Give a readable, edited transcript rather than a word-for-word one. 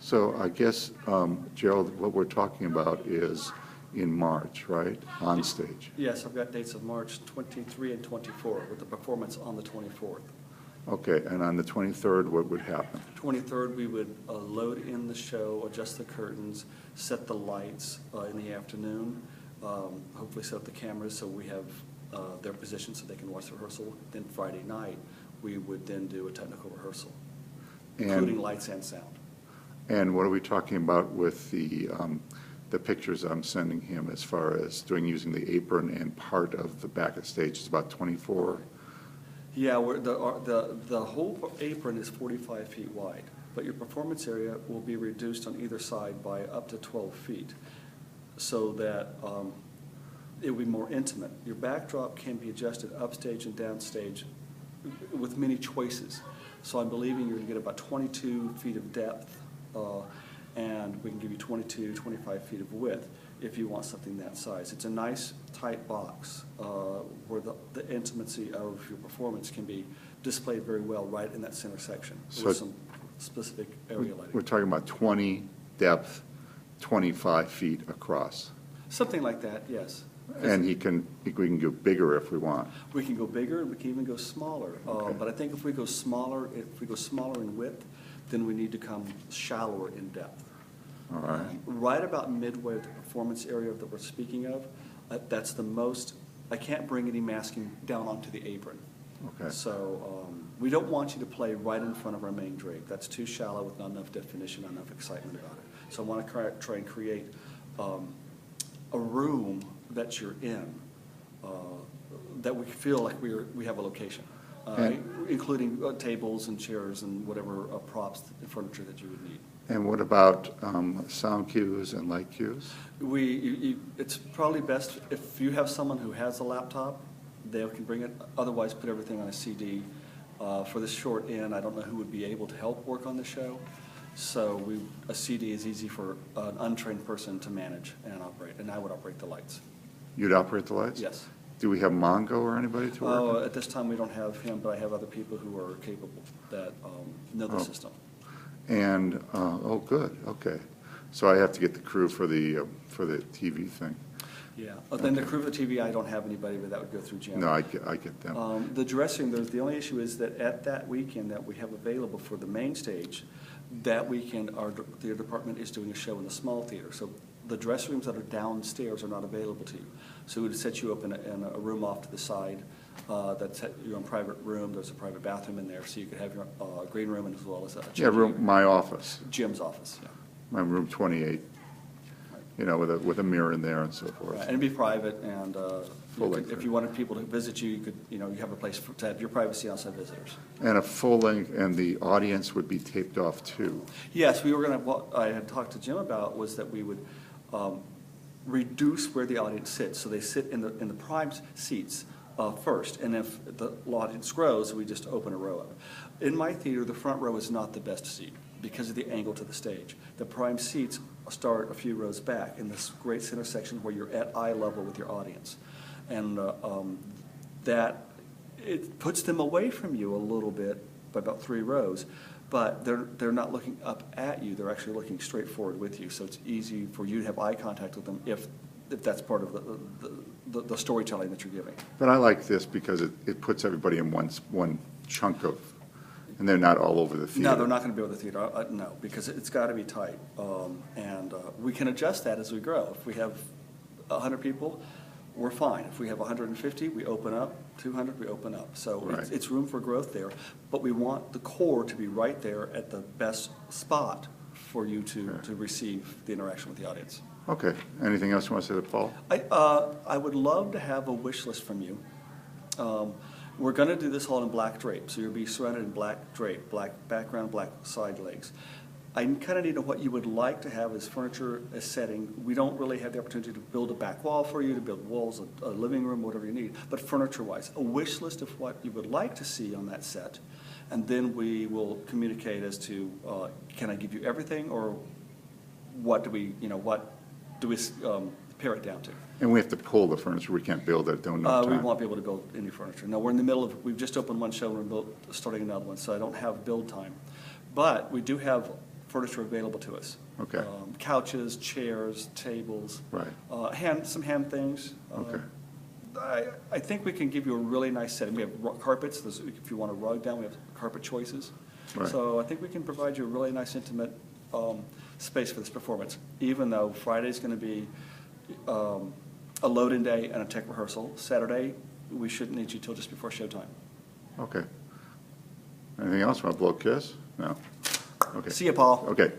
So I guess, Gerald, what we're talking about is in March, right, on stage? Yes, I've got dates of March 23 and 24 with the performance on the 24th. Okay, and on the 23rd, what would happen? 23rd, we would load in the show, adjust the curtains, set the lights in the afternoon, hopefully set up the cameras so we have their position so they can watch the rehearsal. Then Friday night, we would then do a technical rehearsal, including lights and sound. And what are we talking about with the pictures I'm sending him as far as using the apron and part of the back of the stage? It's about 24? Yeah, the whole apron is 45 feet wide, but your performance area will be reduced on either side by up to 12 feet so that it will be more intimate. Your backdrop can be adjusted upstage and downstage with many choices. So I'm believing you're going to get about 22 feet of depth, and we can give you 22, 25 feet of width if you want something that size. It's a nice, tight box where the intimacy of your performance can be displayed very well right in that center section with some specific area lighting. We're talking about 20 depth, 25 feet across. Something like that, yes. And we can go bigger if we want. We can go bigger, and we can even go smaller. Okay. But I think if we go smaller in width, then we need to come shallower in depth. All right. Right about midway of the performance area that we're speaking of, that's the most, I can't bring any masking down onto the apron. Okay. So we don't want you to play right in front of our main drape. That's too shallow with not enough definition, not enough excitement about it. So I want to try and create a room that you're in that we feel like we have a location, including tables and chairs and whatever props and furniture that you would need. And what about sound cues and light cues? It's probably best if you have someone who has a laptop, they can bring it. Otherwise, put everything on a CD. For this short end, I don't know who would be able to help work on the show. So a CD is easy for an untrained person to manage and operate, and I would operate the lights. You'd operate the lights? Yes. Do we have Mongo or anybody to work? At this time, we don't have him, but I have other people who are capable that know the system. And oh, good. Okay. So I have to get the crew for the TV thing. Yeah. Then the crew for the TV, I don't have anybody, but that would go through Jim. No, I get them. The dressing room, the only issue is that at that weekend that we have available for the main stage, that weekend our theater department is doing a show in the small theater. So the dressing rooms that are downstairs are not available to you. So we would set you up in a room off to the side. That's your own private room. There's a private bathroom in there, so you could have your green room as well as a My office. Jim's office. Yeah. My room 28. Right. You know, with a mirror in there and so forth. Right. And it'd be private, and if you wanted people to visit you, you could, you have a place to have your privacy outside visitors. And a full length, and the audience would be taped off too. Yes, we were going to. What I had talked to Jim about was that we would reduce where the audience sits, so they sit in the prime seats first, and if the audience grows, we just open a row up. In my theater, the front row is not the best seat because of the angle to the stage. The prime seats start a few rows back in this great center section where you're at eye level with your audience, and that it puts them away from you a little bit by about 3 rows. But they're not looking up at you. They're actually looking straight forward with you. So it's easy for you to have eye contact with them if that's part of the storytelling that you're giving. But I like this because it puts everybody in one chunk of, and they're not all over the theater. No, they're not going to be over the theater. No, because it's got to be tight. And we can adjust that as we grow. If we have 100 people, we're fine. If we have 150, we open up. 200, we open up. So right. it's room for growth there. But we want the core to be right there at the best spot for you to receive the interaction with the audience. Okay. Anything else you want to say to Paul? I would love to have a wish list from you. We're going to do this all in black drape. So you'll be surrounded in black drape, black background, black side legs. I kind of need to know what you would like to have as furniture, as setting. We don't really have the opportunity to build a back wall for you, to build walls, a living room, whatever you need. But furniture-wise, a wish list of what you would like to see on that set, and then we will communicate as to can I give you everything, or what do we pare it down to? And we have to pull the furniture. We can't build it. Don't know. We won't be able to build any furniture. No, we're in the middle of. We've just opened one show and we're starting another one, so I don't have build time. But we do have furniture available to us. Okay. Couches, chairs, tables. Right. Some hand things. Okay. I think we can give you a really nice setting. We have carpets. If you want a rug down, we have carpet choices. Right. So I think we can provide you a really nice, intimate space for this performance, even though Friday's going to be a load-in day and a tech rehearsal. Saturday, we shouldn't need you till just before showtime. Okay. Anything else? Want to blow a kiss? No? Okay. See you, Paul. Okay.